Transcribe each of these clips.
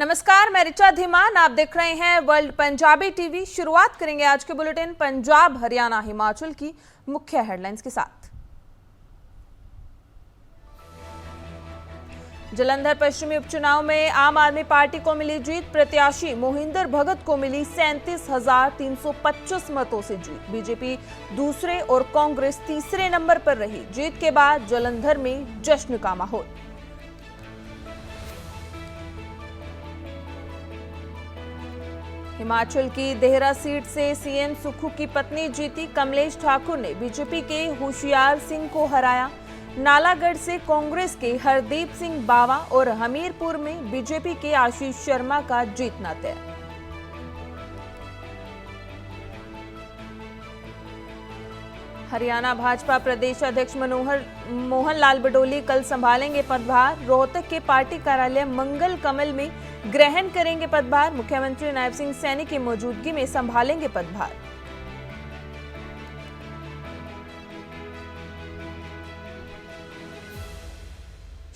नमस्कार, मैं ऋचा धीमान। आप देख रहे हैं वर्ल्ड पंजाबी टीवी। शुरुआत करेंगे आज के बुलेटिन पंजाब, हरियाणा, हिमाचल की मुख्य हेडलाइंस के साथ। जलंधर पश्चिमी उपचुनाव में आम आदमी पार्टी को मिली जीत। प्रत्याशी मोहिंदर भगत को मिली 37,325 मतों से जीत। बीजेपी दूसरे और कांग्रेस तीसरे नंबर पर रही। जीत के बाद जलंधर में जश्न का माहौल। हिमाचल की देहरा सीट से सीएम सुक्खू की पत्नी जीती। कमलेश ठाकुर ने बीजेपी के होशियार सिंह को हराया। नालागढ़ से कांग्रेस के हरदीप सिंह बावा और हमीरपुर में बीजेपी के आशीष शर्मा का जीतना तय। हरियाणा भाजपा प्रदेश अध्यक्ष मोहन लाल बडोली कल संभालेंगे पदभार। रोहतक के पार्टी कार्यालय मंगल कमल में ग्रहण करेंगे पदभार। मुख्यमंत्री नायब सिंह सैनी की मौजूदगी में संभालेंगे पदभार।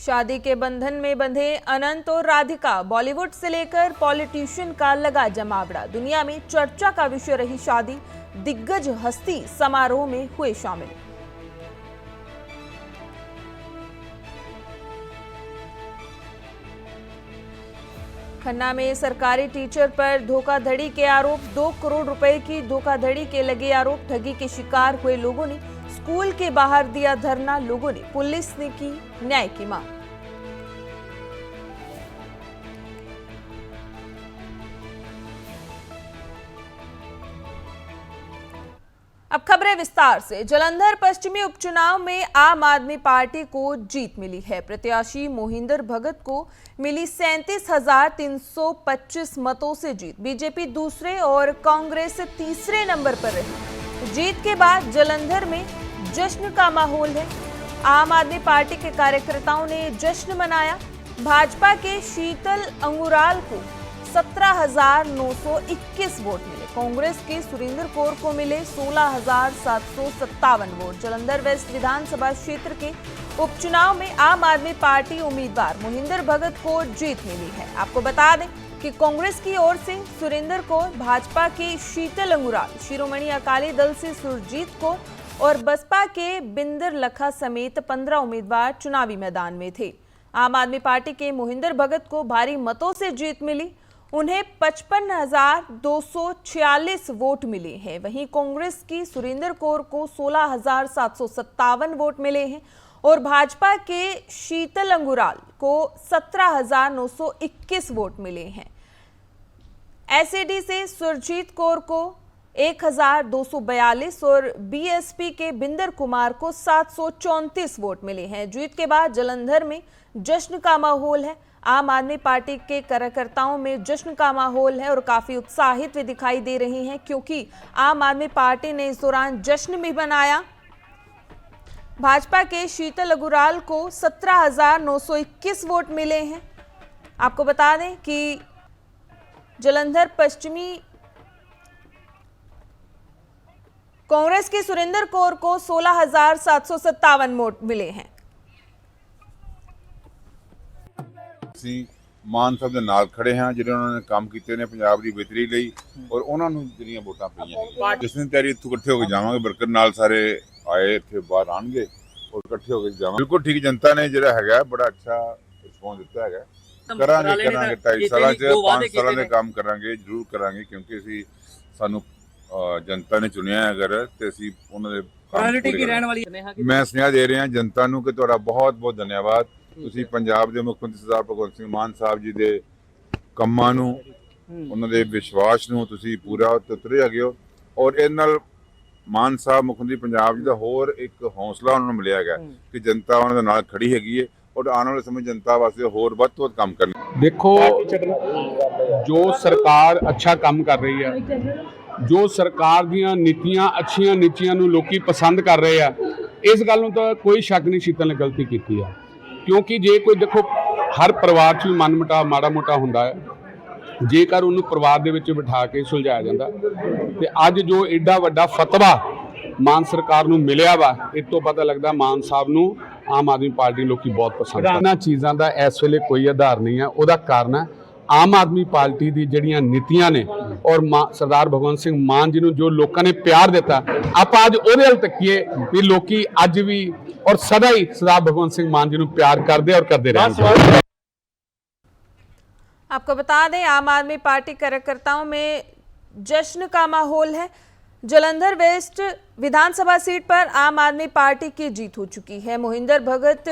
शादी के बंधन में बंधे अनंत और राधिका। बॉलीवुड से लेकर पॉलिटिशियन का लगा जमावड़ा। दुनिया में चर्चा का विषय रही शादी। दिग्गज हस्ती समारोह में हुए शामिल। खन्ना में सरकारी टीचर पर धोखाधड़ी के आरोप। 2 करोड़ रुपए की धोखाधड़ी के लगे आरोप। ठगी के शिकार हुए लोगों ने स्कूल के बाहर दिया धरना। लोगों ने पुलिस ने की न्याय की मांग। अब खबरें विस्तार से। जलंधर पश्चिमी उपचुनाव में आम आदमी पार्टी को जीत मिली है। प्रत्याशी मोहिंदर भगत को मिली 37,325 मतों से जीत। बीजेपी दूसरे और कांग्रेस तीसरे नंबर पर रही। जीत के बाद जलंधर में जश्न का माहौल है। आम आदमी पार्टी के कार्यकर्ताओं ने जश्न मनाया। भाजपा के शीतल अंगुराल को 17,921 वोट मिले। कांग्रेस के सुरेंद्र कौर को मिले 16,757 वोट। जलंधर वेस्ट विधानसभा क्षेत्र के उपचुनाव में आम आदमी पार्टी उम्मीदवार मोहिंदर भगत को जीत मिली है। आपको बता दें कि कांग्रेस की ओर से सुरेंद्र कौर, भाजपा के शीतल अंगुराल, शिरोमणि अकाली दल से सुरजीत कौर और बसपा के बिंदर लखा समेत 15 उम्मीदवार चुनावी मैदान में थे। आम आदमी पार्टी के मोहिंदर भगत को भारी मतों से जीत मिली। उन्हें 55,246 वोट मिले हैं। वहीं कांग्रेस की सुरेंद्र कौर को 16,757 वोट मिले हैं और भाजपा के शीतल अंगुराल को 17,921 वोट मिले हैं। एसएडी से सुरजीत कौर को 1,242 और बीएसपी के बिंदर कुमार को 734 वोट मिले हैं। जीत के बाद जलंधर में जश्न का माहौल है। आम आदमी पार्टी के कार्यकर्ताओं में जश्न का माहौल है और काफी उत्साहित वे दिखाई दे रहे हैं, क्योंकि आम आदमी पार्टी ने इस दौरान जश्न भी मनाया। भाजपा के शीतल अंगुराल को 17,921 वोट मिले हैं। आपको बता दें कि जलंधर पश्चिमी कांग्रेस के सुरेंद्र कौर को 16,757 वोट मिले हैं। मान साहब ਦੇ ਨਾਲ ਖੜੇ ਹਾਂ ਜਿਹੜੇ ਉਹਨਾਂ ਨੇ ਕੰਮ ਕੀਤੇ ਨੇ ਪੰਜਾਬ ਦੀ ਬਿਹਤਰੀ ਲਈ ਔਰ ਉਹਨਾਂ ਨੂੰ ਜਿਹੜੀਆਂ ਵੋਟਾਂ ਪਈਆਂ ਜਿਸ ਦਿਨ ਤਿਆਰੀ ਇੱਥੋਂ ਇਕੱਠੇ ਹੋ ਕੇ ਜਾਵਾਂਗੇ। ਵਰਕਰ ਨਾਲ ਸਾਰੇ ਆਏ ਇੱਥੇ ਬਾਹਰ ਆਣਗੇ ਔਰ ਇਕੱਠੇ ਹੋ ਕੇ ਜਾਵਾਂਗੇ। ਬਿਲਕੁਲ ਠੀਕ, ਜਨਤਾ ਨੇ ਜਿਹੜਾ ਹੈਗਾ ਬੜਾ ਅੱਛਾ ਰਿਸਪੌਂਸ ਦਿੱਤਾ ਹੈਗਾ। ਕਰਾਂਗੇ 2.5 ਸਾਲਾਂ 'ਚ 5 ਸਾਲਾਂ ਦੇ ਕੰਮ ਕਰਾਂਗੇ, ਜ਼ਰੂਰ ਕਰਾਂਗੇ, ਕਿਉਂਕਿ ਅਸੀਂ ਸਾਨੂੰ ਜਨਤਾ ਨੇ ਚੁਣਿਆ ਅਗਰ ਤੇ ਅਸੀਂ ਉਹਨਾਂ ਦੇ ਮੈਂ ਸੁਨੇਹਾ ਦੇ ਰਿਹਾ ਜਨਤਾ ਨੂੰ ਕਿ ਤੁਹਾਡਾ ਬਹੁਤ ਬਹੁਤ ਧੰਨਵਾਦ। ਤੁਸੀਂ ਪੰਜਾਬ ਦੇ ਮੁੱਖ ਮੰਤਰੀ ਸਰਦਾਰ ਭਗਵੰਤ ਸਿੰਘ ਮਾਨ ਸਾਹਿਬ ਜੀ ਦੇ ਕੰਮਾਂ ਨੂੰ, ਉਹਨਾਂ ਦੇ ਵਿਸ਼ਵਾਸ ਨੂੰ ਤੁਸੀਂ ਪੂਰਾ ਉਤਰੇ ਹੈਗੇ ਹੋ ਔਰ ਇਹ ਨਾਲ ਮਾਨ ਸਾਹਿਬ ਮੁੱਖ ਮੰਤਰੀ ਪੰਜਾਬ ਜੀ ਦਾ ਹੋਰ ਇੱਕ ਹੌਸਲਾ ਉਹਨਾਂ ਨੂੰ ਮਿਲਿਆ ਹੈਗਾ ਕਿ ਜਨਤਾ ਉਹਨਾਂ ਦੇ ਨਾਲ ਖੜੀ ਹੈਗੀ ਹੈ ਔਰ ਆਉਣ ਵਾਲੇ ਸਮੇਂ ਜਨਤਾ ਵਾਸਤੇ ਹੋਰ ਵੱਧ ਤੋਂ ਵੱਧ ਕੰਮ ਕਰਨਾ। देखो, जो सरकार अच्छा काम कर रही है, जो सरकार ਦੀਆਂ ਨੀਤੀਆਂ ਅੱਛੀਆਂ ਨੀਤੀਆਂ ਨੂੰ ਲੋਕੀ ਪਸੰਦ ਕਰ ਰਹੇ ਆ, ਇਸ ਗੱਲ ਨੂੰ ਤਾਂ ਕੋਈ ਸ਼ੱਕ ਨਹੀਂ ਸ਼ੀਤਲ ਨੇ ਗਲਤੀ ਕੀਤੀ ਆ। ਕਿਉਂਕਿ ਜੇ ਕੋਈ ਦੇਖੋ ਹਰ ਪਰਿਵਾਰ 'ਚ ਵੀ ਮਨਮੁਟਾਵ ਮਾੜਾ ਮੋਟਾ ਹੁੰਦਾ ਹੈ, ਜੇਕਰ ਉਹਨੂੰ ਪਰਿਵਾਰ ਦੇ ਵਿੱਚ ਬਿਠਾ ਕੇ ਸੁਲਝਾਇਆ ਜਾਂਦਾ ਤੇ ਅੱਜ ਜੋ ਐਡਾ ਵੱਡਾ ਫਤਵਾ ਮਾਨ ਸਰਕਾਰ ਨੂੰ ਮਿਲਿਆ ਵਾ, ਇਸ ਤੋਂ ਪਤਾ ਲੱਗਦਾ ਮਾਨ ਸਾਹਿਬ ਨੂੰ ਆਮ ਆਦਮੀ ਪਾਰਟੀ ਲੋਕੀ ਬਹੁਤ ਪਸੰਦ ਕਰਦੇ। ਇਹਨਾਂ ਚੀਜ਼ਾਂ ਦਾ ਇਸ ਵੇਲੇ ਕੋਈ ਆਧਾਰ ਨਹੀਂ ਹੈ। ਉਹਦਾ ਕਾਰਨ ਹੈ ਆਮ ਆਦਮੀ ਪਾਰਟੀ ਦੀ ਜਿਹੜੀਆਂ ਨੀਤੀਆਂ ਨੇ ਔਰ ਸਰਦਾਰ ਭਗਵੰਤ ਸਿੰਘ ਮਾਨ ਜੀ ਨੂੰ ਜੋ ਲੋਕਾਂ ਨੇ ਪਿਆਰ ਦਿੱਤਾ, ਆਪਾਂ ਅੱਜ ਉਹਦੇ ਵੱਲ ਤੱਕੀਏ ਵੀ ਲੋਕੀ ਅੱਜ ਵੀ ਔਰ ਸਦਾ ਹੀ ਸਰਦਾਰ ਭਗਵੰਤ ਸਿੰਘ मान जी ਨੂੰ प्यार करते और करते रहेंगे। आपको बता दें, आम आदमी पार्टी कार्यकर्ताओं में जश्न का माहौल है। जालंधर वेस्ट विधानसभा सीट पर आम आदमी पार्टी की जीत हो चुकी है। मोहिंदर भगत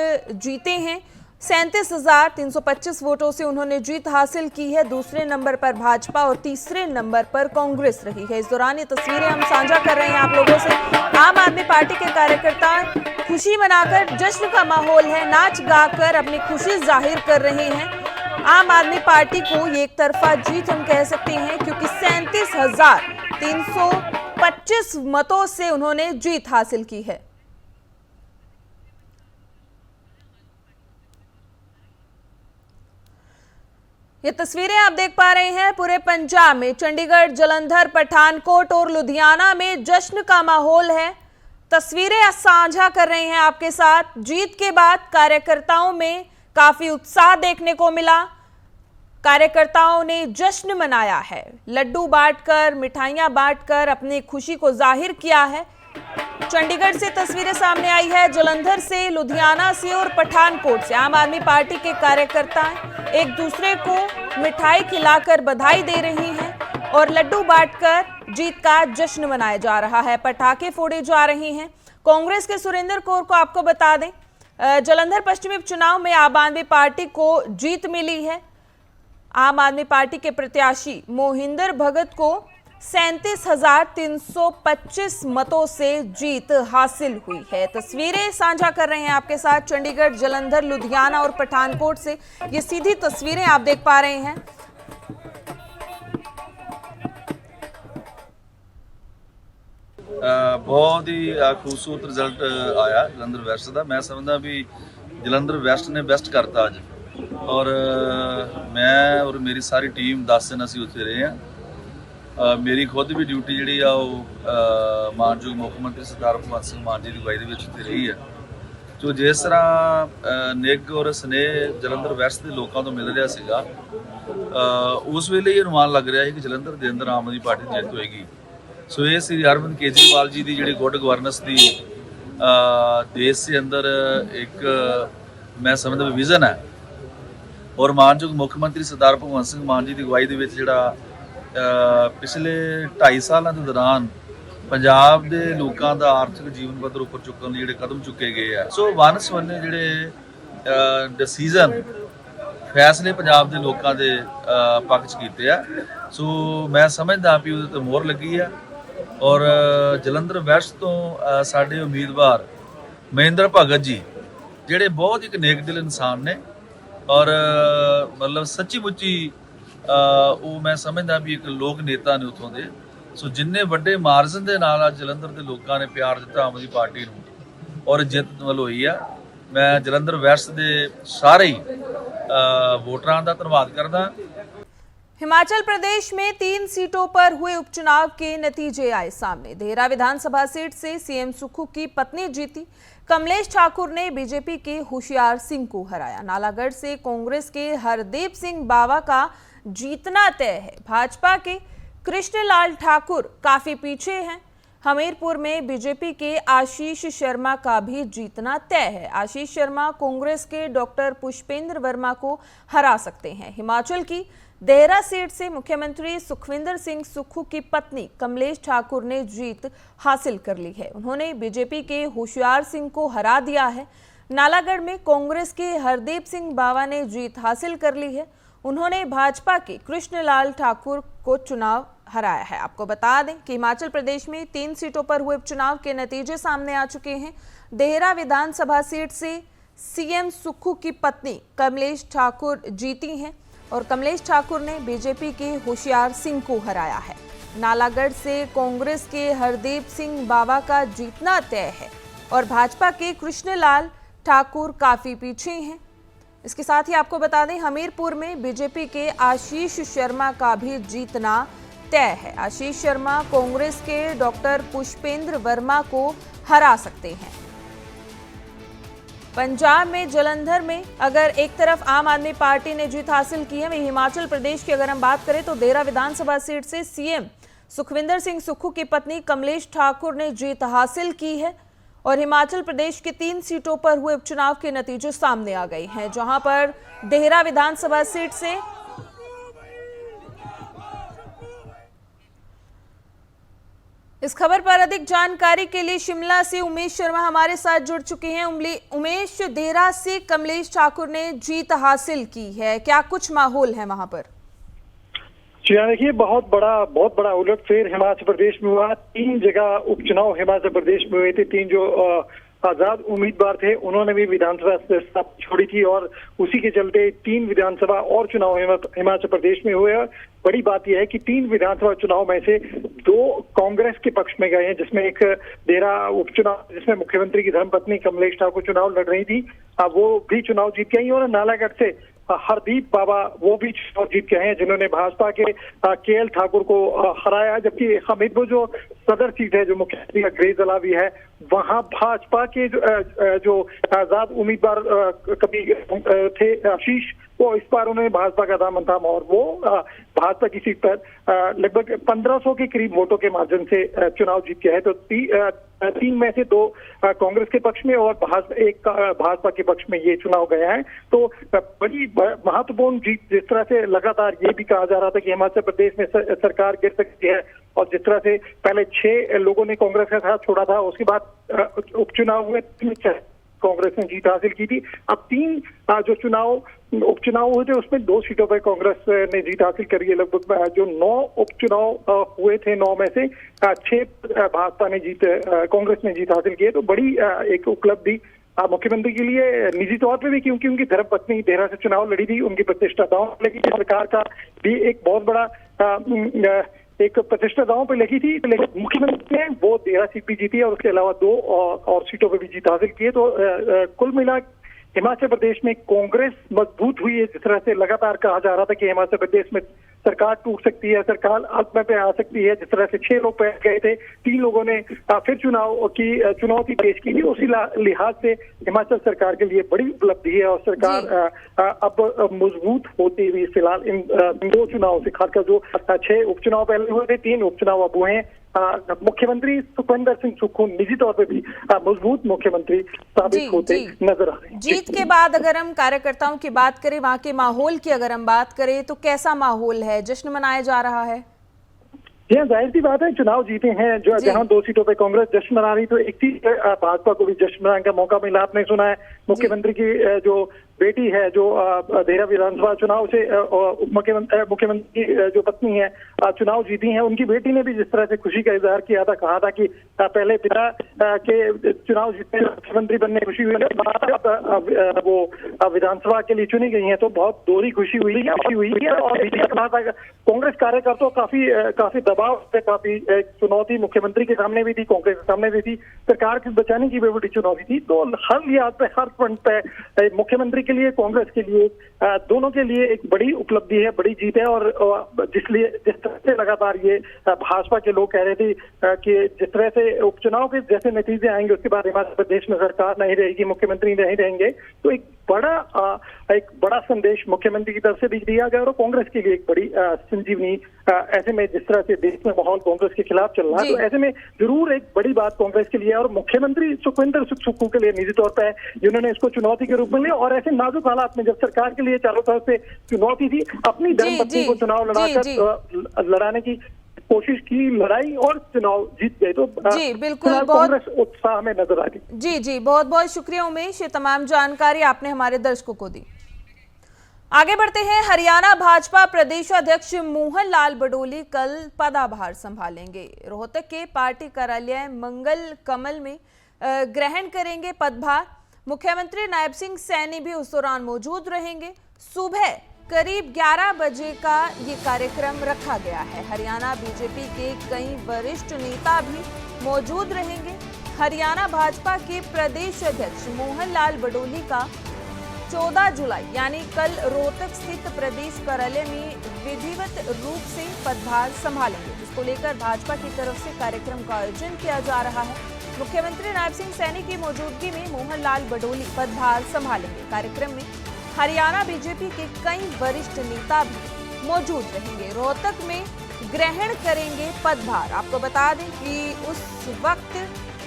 जीते हैं। 37,325 वोटों से उन्होंने जीत हासिल की है। दूसरे नंबर पर भाजपा और तीसरे नंबर पर कांग्रेस रही है। इस दौरान ये तस्वीरें हम साझा कर रहे हैं आप लोगों से। आम आदमी पार्टी के कार्यकर्ता खुशी मनाकर, जश्न का माहौल है, नाच गाकर अपनी खुशी जाहिर कर रहे हैं। आम आदमी पार्टी को ये एक तरफा जीत हम कह सकते हैं, क्योंकि 37,325 मतों से उन्होंने जीत हासिल की है। ये तस्वीरें आप देख पा रहे हैं पूरे पंजाब में, चंडीगढ़, जालंधर, पठानकोट और लुधियाना में जश्न का माहौल है। तस्वीरें साझा कर रहे हैं आपके साथ। जीत के बाद कार्यकर्ताओं में काफी उत्साह देखने को मिला। कार्यकर्ताओं ने जश्न मनाया है, लड्डू बांटकर, मिठाइयां बांटकर अपनी खुशी को जाहिर किया है। चंडीगढ़ से तस्वीरें सामने आई है, जालंधर से, लुधियाना से और पठानकोट से आम आदमी पार्टी के कार्यकर्ता एक दूसरे को मिठाई खिलाकर बधाई दे रही हैं और लड्डू बांटकर जीत का जश्न मनाया जा रहा है। पटाखे फोड़े जा रहे हैं। कांग्रेस के सुरेंद्र कौर को आपको बता दें, जालंधर पश्चिमी उपचुनाव में आम आदमी पार्टी को जीत मिली है। आम आदमी पार्टी के प्रत्याशी मोहिंदर भगत को 37,325 मतों से जीत हासिल हुई है। तस्वीरें साझा कर रहे हैं आपके साथ चंडीगढ़, जालंधर, लुधियाना और पठानकोट से। ये सीधी तस्वीरें आप देख पा रहे हैं। बहुत ही खूबसूरत रिजल्ट आया जलंधर वेस्ट का। मैं समझदा भी जलंधर वेस्ट ने बेस्ट करता अज, और मैं और मेरी सारी टीम 10 दिन असीं उत्थे रहे हैं। मेरी खुद भी ड्यूटी जी मानयोग मुख मंत्री सरदार भगवंत सिंह मान जी की अगवाई उत्थे रही है। जो जिस तरह निग और स्नेह जलंधर वैस्ट के लोगों तो मिल रहा सीगा, उस वेले ये अनुमान लग रहा है कि जलंधर के अंदर आम आदमी पार्टी जीत होएगी। सो ये श्री अरविंद केजरीवाल जी की जी गुड गवर्नेंस की देश के अंदर एक मैं समझदा विजन है, और मानयोग मुख मंत्री सरदार भगवंत सिंह मान जी की अगवाई के जोड़ा पिछले 2.5 सालों के दौरान पंजाब के लोगों का आर्थिक जीवन पद्धर उपर चुकने जो कदम चुके गए हैं। सो वन सवन्ने जोड़े डिसीजन फैसले पंजाब के लोगों के पक्ष किए हैं। सो मैं समझदा भी उहदे ते मोहर लगी है, और जलंधर वैस्ट तो साडे उम्मीदवार मोहिंदर भगत जी जोड़े बहुत एक नेक दिल इंसान ने, और मतलब सच्ची मुच्ची वो मैं समझदा भी एक लोक नेता ने उतों दे। सो जिन्ने वड्डे मार्जन के नाल जलंधर के लोगों ने प्यार दिता आम आदमी पार्टी नूं और जित वल होई है। मैं जलंधर वैस्ट के सारे ही वोटरां दा धन्नवाद करदा। हिमाचल प्रदेश में 3 सीटों पर हुए उपचुनाव के नतीजे आए सामने। देहरा विधानसभा सीट से सीएम सुक्खू की पत्नी जीती। कमलेश ठाकुर ने बीजेपी के होशियार सिंह को हराया। नालागढ़ से कांग्रेस के हरदीप सिंह बावा का जीतना तय है। भाजपा के कृष्णलाल ठाकुर काफी पीछे हैं। हमीरपुर में बीजेपी के आशीष शर्मा का भी जीतना तय है। आशीष शर्मा कांग्रेस के डॉक्टर पुष्पेंद्र वर्मा को हरा सकते हैं। हिमाचल की देहरा सीट से मुख्यमंत्री सुखविंदर सिंह सुक्खू की पत्नी कमलेश ठाकुर ने जीत हासिल कर ली है। उन्होंने बीजेपी के होशियार सिंह को हरा दिया है। नालागढ़ में कांग्रेस के हरदीप सिंह बावा ने जीत हासिल कर ली है। उन्होंने भाजपा के कृष्णलाल ठाकुर को चुनाव हराया है। आपको बता दें कि हिमाचल प्रदेश में 3 सीटों पर हुए उपचुनाव के नतीजे सामने आ चुके हैं। देहरा विधानसभा सीट से सीएम सुक्खू की पत्नी कमलेश ठाकुर जीती हैं और कमलेश ठाकुर ने बीजेपी के होशियार सिंह को हराया है। नालागढ़ से कांग्रेस के हरदीप सिंह बावा का जीतना तय है और भाजपा के कृष्णलाल ठाकुर काफी पीछे हैं। इसके साथ ही आपको बता दें, हमीरपुर में बीजेपी के आशीष शर्मा का भी जीतना तय है। आशीष शर्मा कांग्रेस के डॉक्टर पुष्पेंद्र वर्मा को हरा सकते हैं। पंजाब में जलंधर में अगर एक तरफ आम आदमी पार्टी ने जीत हासिल की है, वहीं हिमाचल प्रदेश की अगर हम बात करें तो देहरा विधानसभा सीट से सीएम सुखविंदर सिंह सुक्खू की पत्नी कमलेश ठाकुर ने जीत हासिल की है और हिमाचल प्रदेश की 3 सीटों पर हुए उपचुनाव के नतीजे सामने आ गए हैं, जहां पर देहरा विधानसभा सीट से इस खबर पर अधिक जानकारी के लिए शिमला से उमेश शर्मा हमारे साथ जुड़ चुके हैं। उमेश, देहरा से कमलेश ठाकुर ने जीत हासिल की है, क्या कुछ माहौल है वहां पर? जी हाँ, देखिए बहुत बड़ा उलटफेर हिमाचल प्रदेश में हुआ। 3 जगह उपचुनाव हिमाचल प्रदेश में हुए थे। 3 जो आजाद उम्मीदवार थे उन्होंने भी विधानसभा छोड़ी थी और उसी के चलते 3 विधानसभा और चुनाव हिमाचल प्रदेश में हुए। बड़ी बात यह है कि 3 विधानसभा चुनाव में से 2 कांग्रेस के पक्ष में गए हैं, जिसमें एक देहरा उपचुनाव जिसमें मुख्यमंत्री की धर्मपत्नी कमलेश ठाकुर चुनाव लड़ रही थी, वो भी चुनाव जीत गई और नालागढ़ से हरदीप बाबा वो भी चुनाव जीत गए हैं, जिन्होंने भाजपा के केएल ठाकुर को हराया। जबकि हमीरपुर जो सदर सीट है, जो मुख्यमंत्री का गृह जिला भी है, वहां भाजपा के जो आजाद उम्मीदवार कभी थे आशीष, वो इस बार उन्होंने भाजपा का दामन थामा और वो भाजपा की सीट पर लगभग 1500 के करीब वोटों के माध्यम से चुनाव जीत गया है। तो 3 में से 2 कांग्रेस के पक्ष में और एक भाजपा के पक्ष में ये चुनाव गया है। तो बड़ी महत्वपूर्ण जीत, जिस तरह से लगातार ये भी कहा जा रहा था कि हिमाचल प्रदेश में सरकार गिर सकती है और जिस तरह से पहले 6 लोगों ने कांग्रेस का साथ छोड़ा था, उसके बाद उपचुनाव हुए, कांग्रेस ने जीत हासिल की थी। अब 3 जो उपचुनाव हुए थे उसमें 2 सीटों पर कांग्रेस ने जीत हासिल करी है। लगभग जो 9 उपचुनाव हुए थे, 9 में से 6 भाजपा ने कांग्रेस ने जीत हासिल की है। तो बड़ी एक उपलब्धि मुख्यमंत्री के लिए निजी तौर पे भी, क्योंकि उनकी धर्मपत्नी देहरा से चुनाव लड़ी थी, उनकी प्रतिष्ठा दांव पे लगी थी। सरकार का भी एक बहुत बड़ा एक प्रतिष्ठा दांव पे लगी थी, लेकिन मुख्यमंत्री ने वो देहरा सीट भी जीती है और उसके अलावा 2 और सीटों पे भी जीत हासिल की है। तो कुल मिला हिमाचल प्रदेश में कांग्रेस मजबूत हुई है। जिस तरह से लगातार कहा जा रहा था कि हिमाचल प्रदेश में सरकार टूट सकती है, सरकार अंत में पे आ सकती है, जिस तरह से 6 लोग बैठ गए थे, 3 लोगों ने फिर चुनौती पेश की थी, उसी लिहाज से हिमाचल सरकार के लिए बड़ी उपलब्धि है और सरकार अब मजबूत होती हुई फिलहाल इन 2 चुनाव से, खासकर जो 6 उपचुनाव पहले हुए थे, 3 उपचुनाव अब हुए हैं, मुख्यमंत्री सुखविंदर सिंह सुक्खू निजी तौर पे भी मजबूत मुख्यमंत्री साबित होते नजर आ रहे हैं। जीत के बाद अगर हम कार्यकर्ताओं की बात करें, वहां के माहौल की अगर हम बात करें, तो कैसा माहौल है? जश्न मनाया जा रहा है? जी हाँ, जाहिर सी बात है, चुनाव जीते हैं जो जहां 2 सीटों पे कांग्रेस जश्न मना रही, तो एक चीज भाजपा को भी जश्न मनाने का मौका मिला। आपने सुना है मुख्यमंत्री की जो बेटी है, जो देहरा विधानसभा चुनाव से मुख्यमंत्री जो पत्नी है चुनाव जीती हैं, उनकी बेटी ने भी जिस तरह से खुशी का इजहार किया था, कहा था कि पहले पिता के चुनाव जीतने मुख्यमंत्री बनने खुशी हुई है, वो विधानसभा के लिए चुनी गई हैं, तो बहुत दोहरी खुशी हुई है। और कांग्रेस कार्यकर्ताओं काफी दबाव से, काफी चुनौती मुख्यमंत्री के सामने भी थी, कांग्रेस के सामने भी थी, सरकार को बचाने की भी बड़ी चुनौती थी। तो हर लिहाज पे, हर फ्रंट पे मुख्यमंत्री के लिए, कांग्रेस के लिए, दोनों के लिए एक बड़ी उपलब्धि है, बड़ी जीत है। और जिस तरह से लगातार ये भाजपा के लोग कह रहे थे कि जिस तरह से उपचुनाव के जैसे नतीजे आएंगे उसके बाद हिमाचल प्रदेश में सरकार नहीं रहेगी, मुख्यमंत्री नहीं रहेंगे, तो एक बड़ा संदेश मुख्यमंत्री की तरफ से भी दिया गया और कांग्रेस के लिए एक बड़ी संजीवनी। ऐसे में जिस तरह से देश में माहौल कांग्रेस के खिलाफ चल रहा है, तो ऐसे में जरूर एक बड़ी बात कांग्रेस के लिए और मुख्यमंत्री सुखविंदर सिंह सुक्खू के लिए निजी तौर पर, जिन्होंने इसको चुनौती के रूप में लिया। और ऐसे नाजुक हालात में जब सरकार के लिए चारों तरफ से चुनौती थी, अपनी धर्मपत्नी को चुनाव लड़ाने की कोशिश की, लड़ाई और चुनाव जीत गए। तो जी बिल्कुल, कांग्रेस उत्साह में नजर आ रही। जी बहुत बहुत शुक्रिया उमेश, ये तमाम जानकारी आपने हमारे दर्शकों को दी। आगे बढ़ते हैं। हरियाणा भाजपा प्रदेश अध्यक्ष मोहन लाल बडोली कल पदभार संभालेंगे। रोहतक के पार्टी कार्यालय मंगल कमल में ग्रहण करेंगे पदभार। मुख्यमंत्री नायब सिंह सैनी भी उस दौरान मौजूद रहेंगे। सुबह करीब 11 बजे का ये कार्यक्रम रखा गया है। हरियाणा बीजेपी के कई वरिष्ठ नेता भी मौजूद रहेंगे। हरियाणा भाजपा के प्रदेश अध्यक्ष मोहन लाल बडोली का 14 जुलाई यानी कल रोहतक स्थित प्रदेश कार्यालय में विधिवत रूप से पदभार संभालेंगे, जिसको लेकर भाजपा की तरफ से कार्यक्रम का आयोजन किया जा रहा है। मुख्यमंत्री नायब सिंह सैनी की मौजूदगी में मोहन लाल बडोली पदभार संभालेंगे। कार्यक्रम में हरियाणा बीजेपी के कई वरिष्ठ नेता भी मौजूद रहेंगे। रोहतक में ग्रहण करेंगे पदभार। आपको बता दें कि उस वक्त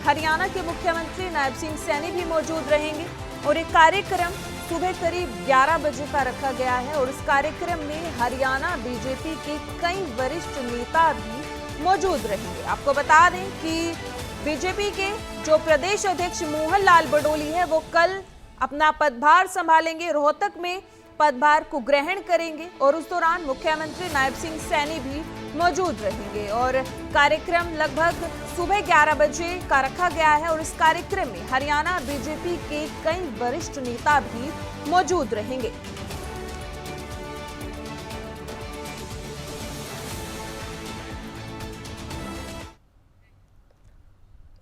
हरियाणा के मुख्यमंत्री नायब सिंह सैनी भी मौजूद रहेंगे और ये कार्यक्रम सुबह करीब 11 बजे का रखा गया है और इस कार्यक्रम में हरियाणा बीजेपी के कई वरिष्ठ नेता भी मौजूद रहेंगे। आपको बता दें कि बीजेपी के जो प्रदेश अध्यक्ष मोहन लाल बडोली है वो कल अपना पदभार संभालेंगे, रोहतक में पदभार को ग्रहण करेंगे और उस दौरान मुख्यमंत्री नायब सिंह सैनी भी मौजूद रहेंगे और कार्यक्रम लगभग सुबह 11 बजे का रखा गया है और इस कार्यक्रम में हरियाणा बीजेपी के कई वरिष्ठ नेता भी मौजूद रहेंगे।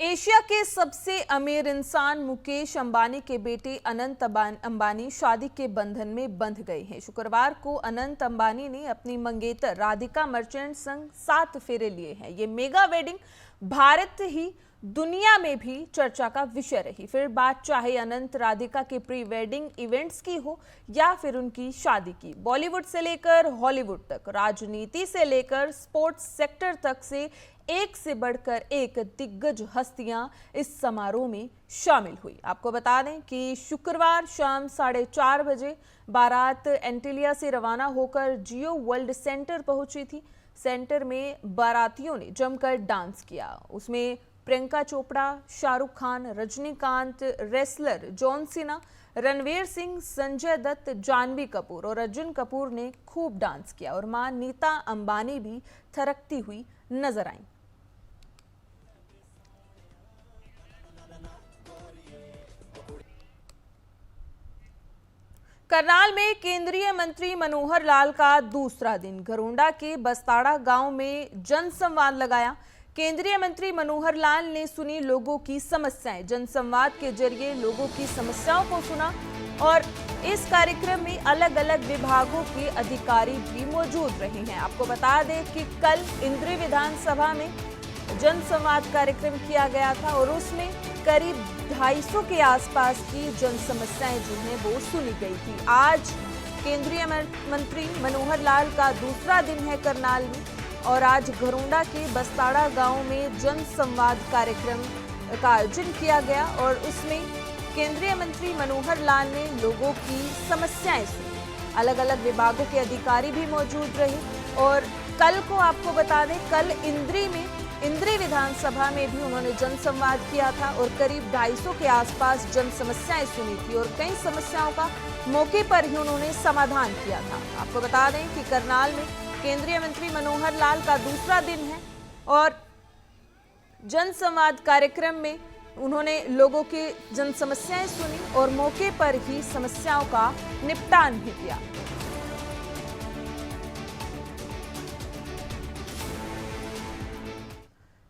एशिया के सबसे अमीर इंसान मुकेश अंबानी के बेटे अनंत अंबानी शादी के बंधन में बंध गए हैं। शुक्रवार को अनंत अंबानी ने अपनी मंगेतर राधिका मर्चेंट संग 7 फेरे लिए हैं। ये मेगा वेडिंग भारत ही दुनिया में भी चर्चा का विषय रही। फिर बात चाहे अनंत राधिका के प्री वेडिंग इवेंट्स की हो या फिर उनकी शादी की, बॉलीवुड से लेकर हॉलीवुड तक, राजनीति से लेकर स्पोर्ट्स सेक्टर तक से एक से बढ़कर एक दिग्गज हस्तियां इस समारोह में शामिल हुई। आपको बता दें कि शुक्रवार शाम 4:30 बजे बारात एंटिलिया से रवाना होकर जियो वर्ल्ड सेंटर पहुंची थी। सेंटर में बारातियों ने जमकर डांस किया। उसमें Priyanka Chopra, Shahrukh Khan, Rajinikanth, wrestler John Cena, Ranveer Singh, Sanjay Dutt, Janhvi Kapoor और अर्जुन कपूर ने खूब डांस किया और मां नीता अंबानी भी थिरकती हुई नजर आई। करनाल में केंद्रीय मंत्री मनोहर लाल का दूसरा दिन घरोंडा के बस्ताड़ा गांव में जनसंवाद लगाया। केंद्रीय मंत्री मनोहर लाल ने सुनी लोगों की समस्याएं। जनसंवाद के जरिए लोगों की समस्याओं को सुना और इस कार्यक्रम में अलग अलग विभागों के अधिकारी भी मौजूद रहे हैं। आपको बता दें कि कल इंद्री विधानसभा में जनसंवाद कार्यक्रम किया गया था और उसमें करीब 250 के आसपास की जन समस्याएं जो हैं वो सुनी गई थी। आज केंद्रीय मंत्री मनोहर लाल का दूसरा दिन है करनाल में और आज घरोंडा के बस्ताड़ा गांव में जन संवाद कार्यक्रम का आयोजन किया गया और उसमें केंद्रीय मंत्री मनोहर लाल ने लोगों की समस्याएं सुनी। अलग अलग विभागों के अधिकारी भी मौजूद रहे और कल को आपको बता दें कल इंद्री विधानसभा में भी उन्होंने जनसंवाद किया था और करीब 250 के आसपास जन समस्याएं सुनी थी और कई समस्याओं का मौके पर ही उन्होंने समाधान किया था। आपको बता दें कि करनाल में केंद्रीय मंत्री मनोहर लाल का दूसरा दिन है और जनसंवाद कार्यक्रम में उन्होंने लोगों की जन समस्याएं सुनी और मौके पर ही समस्याओं का निपटान भी किया।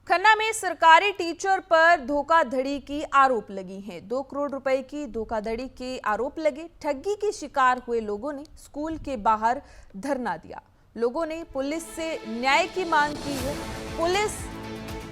खन्ना में सरकारी टीचर पर धोखाधड़ी की आरोप लगी हैं। 2 करोड़ रुपए की धोखाधड़ी के आरोप लगे। ठगी की शिकार हुए लोगों ने स्कूल के बाहर धरना दिया। लोगों ने पुलिस से न्याय की मांग की है। पुलिस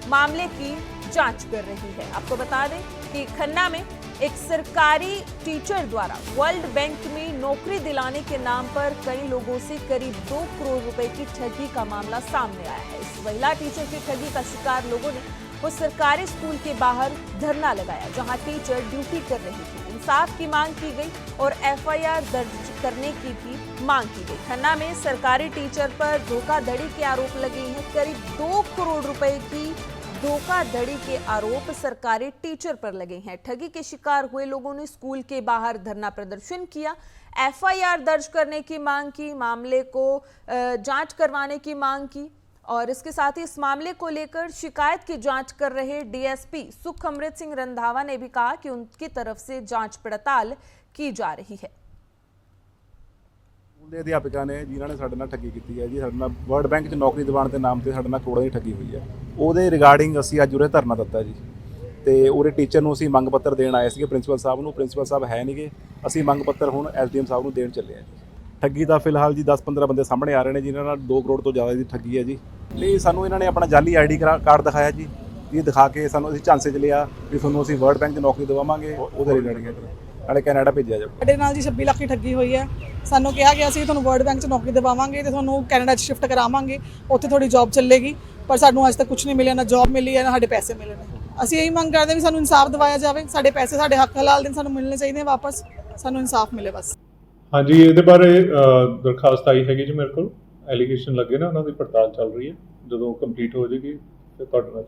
मामले की जांच कर रही है। आपको बता दें कि खन्ना में एक सरकारी टीचर द्वारा वर्ल्ड बैंक में नौकरी दिलाने के नाम पर कई लोगों से करीब 2 करोड़ रुपए की ठगी का मामला सामने आया है। इस महिला टीचर की ठगी का शिकार लोगों ने उस सरकारी स्कूल के बाहर धरना लगाया जहां टीचर ड्यूटी कर रही थी। इंसाफ की मांग की गई और एफआईआर दर्ज करने की भी मांग की गई। खन्ना में सरकारी टीचर पर धोखाधड़ी के आरोप लगे हैं। करीब 2 करोड़ रुपए की धोखाधड़ी के आरोप सरकारी टीचर पर लगे हैं। ठगी के शिकार हुए लोगों ने स्कूल के बाहर धरना प्रदर्शन किया, एफआईआर दर्ज करने की मांग की, मामले को जांच करवाने की मांग की और इसके साथ ही इस मामले को लेकर शिकायत की जांच कर रहे डीएसपी सुखअमृत सिंह रंधावा ने भी कहा कि उनकी तरफ से जांच पड़ताल की जा रही है। ਸਕੂਲ ਦੇ ਅਧਿਆਪਕਾਂ ਨੇ ਜਿਨ੍ਹਾਂ ਨੇ ਸਾਡੇ ਨਾਲ ਠੱਗੀ ਕੀਤੀ ਹੈ ਜੀ, ਸਾਡੇ ਨਾਲ ਵਰਲਡ ਬੈਂਕ 'ਚ ਨੌਕਰੀ ਦਿਵਾਉਣ ਦੇ ਨਾਮ ਤੇ ਸਾਡੇ ਨਾਲ ਕਰੋੜਾਂ ਦੀ ਠੱਗੀ ਹੋਈ ਹੈ। ਉਹਦੇ ਰਿਗਾਰਡਿੰਗ ਅਸੀਂ ਅੱਜ ਉਰੇ ਧਰਨਾ ਦਿੱਤਾ ਜੀ ਤੇ ਉਰੇ ਟੀਚਰ ਨੂੰ ਅਸੀਂ ਮੰਗ ਪੱਤਰ ਦੇਣ ਆਏ ਸੀਗੇ ਪ੍ਰਿੰਸੀਪਲ ਸਾਹਿਬ ਨੂੰ। ਪ੍ਰਿੰਸੀਪਲ ਸਾਹਿਬ ਹੈ ਨਹੀਂਗੇ, ਅਸੀਂ ਮੰਗ ਪੱਤਰ ਹੁਣ ਐਸਡੀਐਮ ਸਾਹਿਬ ਨੂੰ ਦੇਣ ਚੱਲੇ ਆ ਜੀ। ਠੱਗੀ ਦਾ ਫਿਲਹਾਲ ਜੀ 10-15 ਬੰਦੇ ਸਾਹਮਣੇ ਆ ਰਹੇ ਨੇ ਜਿਨ੍ਹਾਂ ਨਾਲ 2 ਕਰੋੜ ਤੋਂ ਜ਼ਿਆਦਾ ਦੀ ਠੱਗੀ ਹੈ ਜੀ। ਲਈ ਸਾਨੂੰ ਇਹਨਾਂ ਨੇ ਆਪਣਾ ਜਾਲੀ ਆਈਡੀ ਕਾਰਡ ਦਿਖਾਇਆ ਜੀ ਇਹ ਦਿਖਾ ਕੇ ਸਾਨੂੰ ਅਸੀਂ ਝਾਂਸੇ 'ਚ ਲਿਆ ਵੀ ਤੁਹਾਨੂੰ ਅਸੀਂ ਵਰਲਡ ਬੈਂਕ 'ਚ ਨੌਕਰੀ ਦਿਵਾਵਾਂਗੇ, ਉਹਦੇ ਰਿਗਾਰਡਿੰਗ ਨਾਲੇ ਕੈਨੇਡਾ ਭੇਜਿਆ ਜਾਊ। ਸਾਡੇ ਨਾਲ ਜੀ 26 ਲੱਖ ਦੀ ਠੱਗੀ ਹੋਈ ਹੈ। ਸਾਨੂੰ ਕਿਹਾ ਗਿਆ ਸੀ ਤੁਹਾਨੂੰ ਵਰਲਡ ਬੈਂਕ 'ਚ ਨੌਕਰੀ ਦਿਵਾਵਾਂਗੇ ਤੇ ਤੁਹਾਨੂੰ ਕੈਨੇਡਾ 'ਚ ਸ਼ਿਫਟ ਕਰਾਵਾਂਗੇ, ਉੱਥੇ ਤੁਹਾਡੀ ਜੌਬ ਚੱਲੇਗੀ, ਪਰ ਸਾਨੂੰ ਅੱਜ ਤੱਕ ਕੁਝ ਨਹੀਂ ਮਿਲਿਆ, ਨਾ ਜੌਬ ਮਿਲੀ ਹੈ ਨਾ ਸਾਡੇ ਪੈਸੇ ਮਿਲੇ ਨੇ। ਅਸੀਂ ਇਹੀ ਮੰਗ ਕਰਦੇ ਵੀ ਸਾਨੂੰ ਇਨਸਾਫ ਦਿਵਾਇਆ ਜਾਵੇ, ਸਾਡੇ ਪੈਸੇ ਸਾਡੇ ਹੱਕ ਹਲਾਲ ਦੇ ਸਾਨੂੰ ਮਿਲਣੇ ਚਾਹੀਦੇ ਵਾਪਸ, ਸਾਨੂੰ ਇਨਸਾਫ ਮਿਲੇ ਬਸ। ਹਾਂਜੀ, ਇਹਦੇ ਬਾਰੇ ਦਰਖਾਸਤ ਆਈ ਹੈਗੀ ਜੀ ਮੇਰੇ ਕੋਲ, ਐਲੀਗੇਸ਼ਨ ਲੱਗੇ ਨੇ, ਉਹਨਾਂ ਦੀ ਪੜਤਾਲ ਚੱਲ ਰਹੀ ਹੈ, ਜਦੋਂ ਕੰਪਲੀਟ ਹੋ ਜਾਏਗੀ ਫਿਰ ਤੁਹਾਡੇ ਨਾਲ।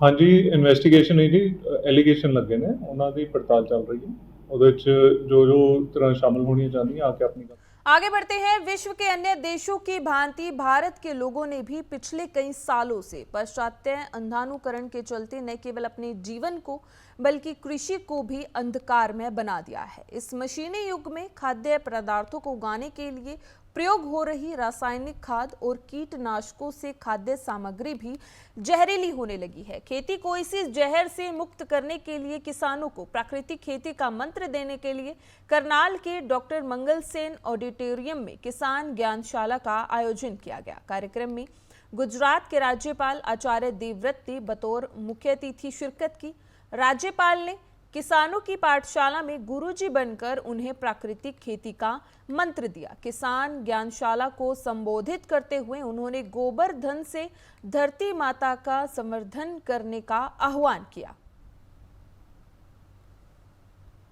ਹਾਂਜੀ, ਇਨਵੈਸਟੀਗੇਸ਼ਨ ਹੈ ਜੀ, ਐਲੀਗੇਸ਼ਨ ਲੱਗੇ ਨੇ, ਉਹਨਾਂ ਦੀ ਪੜਤਾਲ ਚੱਲ ਰਹੀ ਹੈ, ਉਹਦੇ ਵਿੱਚ ਜੋ ਤਰ੍ਹਾਂ शामिल होनी चाहती आके अपनी। आगे बढ़ते हैं। विश्व के अन्य देशों की भांति भारत के लोगों ने भी पिछले कई सालों से पाश्चात्य अंधानुकरण के चलते न केवल अपने जीवन को बल्कि कृषि को भी अंधकारमय बना दिया है। इस मशीनी युग में खाद्य पदार्थों को उगाने के लिए प्रयोग हो रही रासायनिक खाद और कीटनाशकों से खाद्य सामग्री भी जहरीली होने लगी है। खेती को इसी जहर से मुक्त करने के लिए किसानों को प्राकृतिक खेती का मंत्र देने के लिए करनाल के डॉक्टर मंगल सेन ऑडिटोरियम में किसान ज्ञानशाला का आयोजन किया गया। कार्यक्रम में गुजरात के राज्यपाल आचार्य देवव्रत ने बतौर मुख्य अतिथि शिरकत की। राज्यपाल ने किसानों की पाठशाला में गुरुजी बनकर उन्हें प्राकृतिक खेती का मंत्र दिया। किसान ज्ञानशाला को संबोधित करते हुए उन्होंने गोबर धन से धरती माता का संवर्धन करने का आह्वान किया।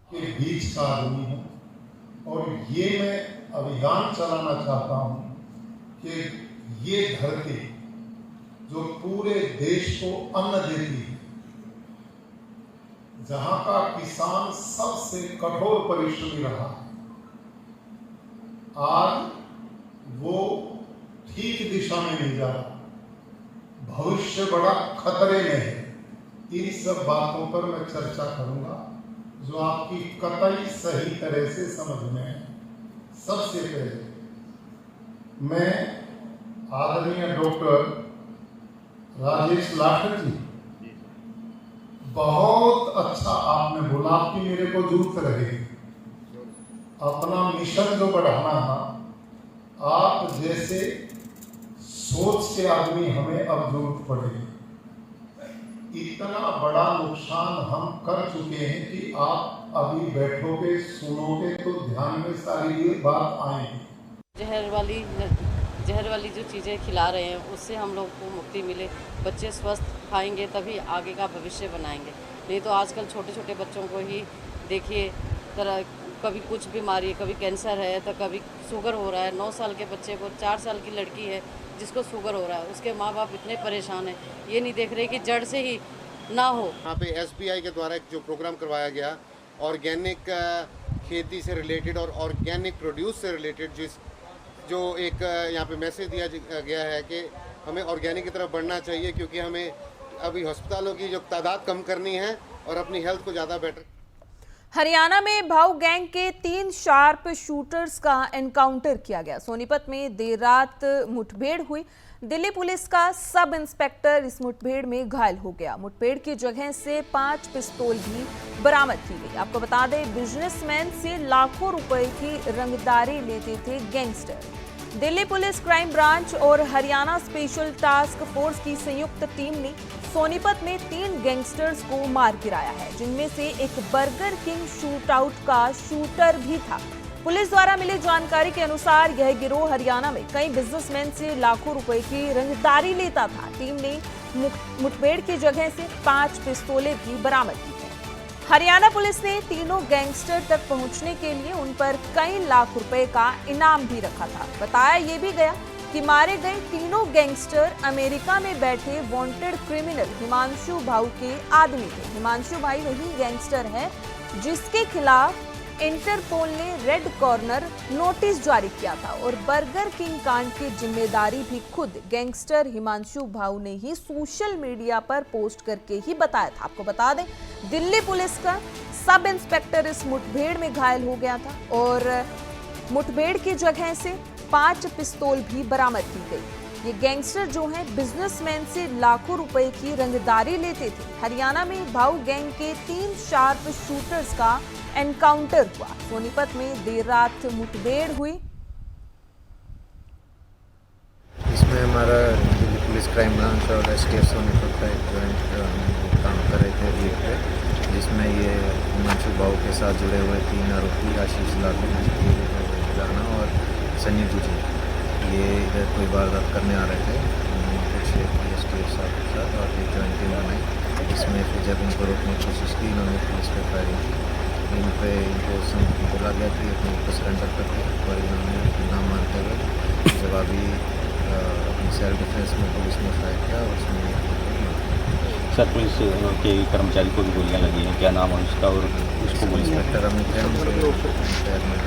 के बीच का आदमी हूं और ये मैं अभियान चलाना चाहता हूं कि ये धरती जो पूरे देश को अन्न देती है, जहां का किसान सबसे कठोर परिश्रमी रहा, आज वो ठीक दिशा में नहीं जा रहा, भविष्य बड़ा खतरे में है। इन सब बातों पर मैं चर्चा करूंगा जो आपकी कतई सही तरह से समझ में है। सबसे पहले मैं आदरणीय डॉक्टर राजेश लाठर जी, बहुत अच्छा आपने बोला, आपकी मेरे को जरूरत रहेगी। अपना मिशन जो बढ़ाना है, आप जैसे सोच के आदमी हमें अब जरूरत पड़ेगी। इतना बड़ा नुकसान हम कर चुके हैं कि आप अभी बैठोगे सुनोगे तो ध्यान में सारी ये बात आएगी। जहर वाली जो चीज़ें खिला रहे हैं उससे हम लोग को मुक्ति मिले, बच्चे स्वस्थ खाएंगे तभी आगे का भविष्य बनाएंगे। नहीं तो आजकल छोटे छोटे बच्चों को ही देखिए, कभी कुछ बीमारी, कभी कैंसर है तो कभी शुगर हो रहा है। 9 साल के बच्चे को, 4 साल की लड़की है जिसको शुगर हो रहा है, उसके माँ बाप इतने परेशान हैं, ये नहीं देख रहे कि जड़ से ही ना हो। यहाँ पे SBI के द्वारा जो प्रोग्राम करवाया गया, ऑर्गेनिक खेती से रिलेटेड और ऑर्गेनिक प्रोड्यूस से रिलेटेड जो एक यहाँ पे मैसेज दिया गया है कि हमें ऑर्गेनिक की तरफ बढ़ना चाहिए, क्योंकि हमें अभी अस्पतालों की जो तादाद कम करनी है और अपनी हेल्थ को ज़्यादा बेटर। हरियाणा में भाऊ गैंग के 3 शार्प शूटर्स का एनकाउंटर किया गया। सोनीपत में देर रात मुठभेड़ हुई। दिल्ली पुलिस का सब इंस्पेक्टर इस मुठभेड़ में घायल हो गया। मुठभेड़ की जगह से 5 पिस्तौल भी बरामद की गई। आपको बता दें, बिजनेसमैन से लाखों रुपए की रंगदारी लेते थे gangster. Delhi police crime branch और हरियाणा स्पेशल टास्क फोर्स की संयुक्त टीम ने सोनीपत में 3 गैंगस्टर्स को मार गिराया है, जिनमें से एक बर्गर किंग शूट आउट का शूटर भी था। पुलिस द्वारा मिली जानकारी के अनुसार यह गिरोह हरियाणा में कई बिजनेसमैन से लाखों रुपए की रंगदारी लेता था। टीम ने मुठभेड़ की जगह से 5 पिस्तौलें भी बरामद की है। हरियाणा पुलिस ने तीनों गैंगस्टर तक पहुंचने के लिए उन पर कई लाख रुपए का इनाम भी रखा था। बताया ये भी गया कि मारे गए तीनों गैंगस्टर अमेरिका में बैठे वांटेड क्रिमिनल हिमांशु भाऊ के आदमी थे। हिमांशु भाई वही गैंगस्टर है जिसके खिलाफ इंटरपोल ने रेड कॉर्नर नोटिस जारी किया था और बर्गर किंग कांड की जिम्मेदारी भी खुद गैंगस्टर हिमांशु भाऊ ने ही सोशल मीडिया पर पोस्ट करके ही बताया था। आपको बता दें, दिल्ली पुलिस का सब इंस्पेक्टर इस मुठभेड़ में घायल हो गया था और मुठभेड़ की जगह से 5 पिस्तौल भी बरामद की गई। ये गैंगस्टर जो हैं बिजनेसमैन से लाखों रुपए की रंगदारी लेते थे। हरियाणा में भाऊ गैंग के 3 शार्प शूटर्स का एनकाउंटर हुआ। सोनीपत में देर रात मुठभेड़ हुई। इसमें हमारा दिल्ली पुलिस क्राइम ब्रांच और STF सोनीपत का एक जॉइंट में ये हिमांशु बाबू के साथ जुड़े हुए 3 आरोपी आशीष लाना और सन्नी दूजी, ये इधर कोई वारदात करने आ रहे थे। कुछ एसटीएफ साहब के साथ और एक जॉइंट टीम बनाई। इसमें फिर जब इनको रोकने की कोशिश की, इन्होंने पुलिस पे फायरिंग की। इनको बोला गया कि अपने को सरेंडर करके, और इन्होंने ना मानते हुए जवाबी अपनी सेल्फ डिफेंस में पुलिस ने फायर किया और उसमें सर पुलिस के कर्मचारी को भी गोलियां लगी हैं, क्या नाम है उसका और उसको गोली? इंस्पेक्टर अमित है, उनके पैर में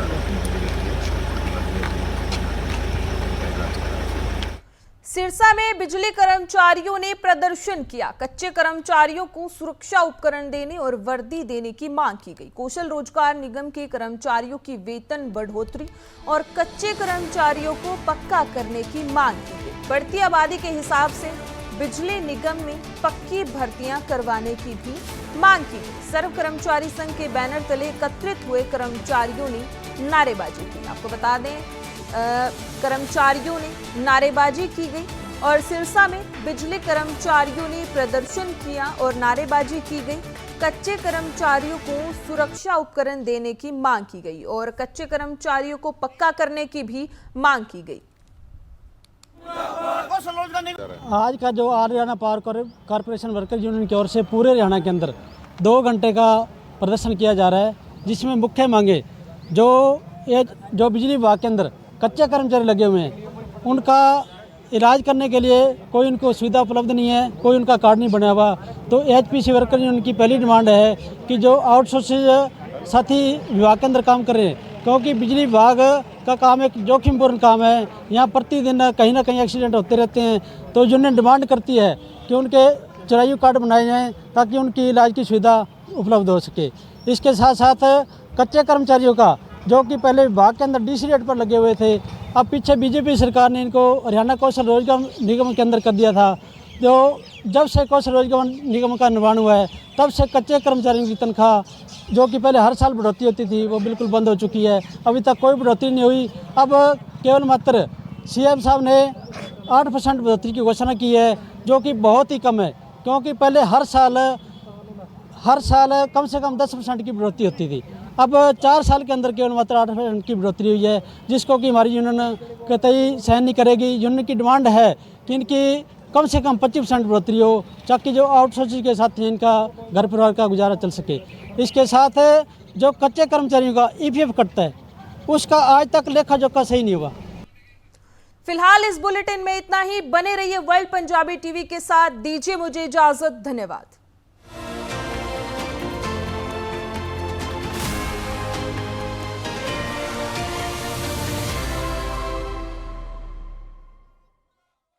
सिरसा में बिजली कर्मचारियों ने प्रदर्शन किया। कच्चे कर्मचारियों को सुरक्षा उपकरण देने और वर्दी देने की मांग की गई। कौशल रोजगार निगम के कर्मचारियों की वेतन बढ़ोतरी और कच्चे कर्मचारियों को पक्का करने की मांग की गई। बढ़ती आबादी के हिसाब से बिजली निगम में पक्की भर्तियां करवाने की भी मांग की गई। सर्व कर्मचारी संघ के बैनर तले एकत्रित हुए कर्मचारियों ने नारेबाजी की। आपको बता दें, कर्मचारियों ने नारेबाजी की गई और सिरसा में बिजली कर्मचारियों ने प्रदर्शन किया और नारेबाजी की गई। कच्चे कर्मचारियों को सुरक्षा उपकरण देने की मांग की गई और कच्चे कर्मचारियों को पक्का करने की भी मांग की गई। आज का जो Haryana power corporation worker union की ओर से पूरे हरियाणा के अंदर 2 घंटे का प्रदर्शन किया जा रहा है, जिसमें मुख्य मांगे जो बिजली विभाग के अंदर कच्चे कर्मचारी लगे हुए हैं, उनका इलाज करने के लिए कोई उनको सुविधा उपलब्ध नहीं है, कोई उनका कार्ड नहीं बना हुआ। तो एचपीसी वर्कर यूनियन की पहली डिमांड है कि जो आउटसोर्सिंग साथी विभाग के अंदर काम कर रहे हैं, क्योंकि बिजली विभाग का काम एक जोखिमपूर्ण काम है। यहाँ प्रतिदिन कहीं ना कहीं एक्सीडेंट होते रहते हैं। तो यूनियन डिमांड करती है कि उनके चिरायु कार्ड बनाए जाएँ ताकि उनकी इलाज की सुविधा उपलब्ध हो सके। इसके साथ साथ कच्चे कर्मचारियों का, जो कि पहले विभाग के अंदर डीसी रेट पर लगे हुए थे, अब पीछे बीजेपी सरकार ने इनको हरियाणा कौशल रोजगार निगम के अंदर कर दिया था। जो जब से कौशल रोजगार निगम का निर्माण हुआ है, तब से कच्चे कर्मचारियों की तनख्वाह, जो कि पहले हर साल बढ़ोतरी होती थी, वो बिल्कुल बंद हो चुकी है। अभी तक कोई बढ़ोतरी नहीं हुई। अब केवल मात्र सीएम साहब ने 8% बढ़ोतरी की घोषणा की है, जो कि बहुत ही कम है, क्योंकि पहले हर साल कम से कम 10% की बढ़ोतरी होती थी। अब 4 साल के अंदर केवल मात्र 8% की बढ़ोतरी हुई है, जिसको कि हमारी यूनियन कतई सहन नहीं करेगी। यूनियन की डिमांड है कि इनकी कम से कम 25% बढ़ोतरी हो, ताकि जो आउटसोर्सिंग के साथ इनका घर परिवार का गुजारा चल सके। इसके साथ जो कच्चे कर्मचारियों का ईपीएफ कटता है, उसका आज तक लेखा जोखा सही नहीं हुआ। फिलहाल इस बुलेटिन में इतना ही। बने रहिए वर्ल्ड पंजाबी टीवी के साथ। दीजिए मुझे इजाजत। धन्यवाद।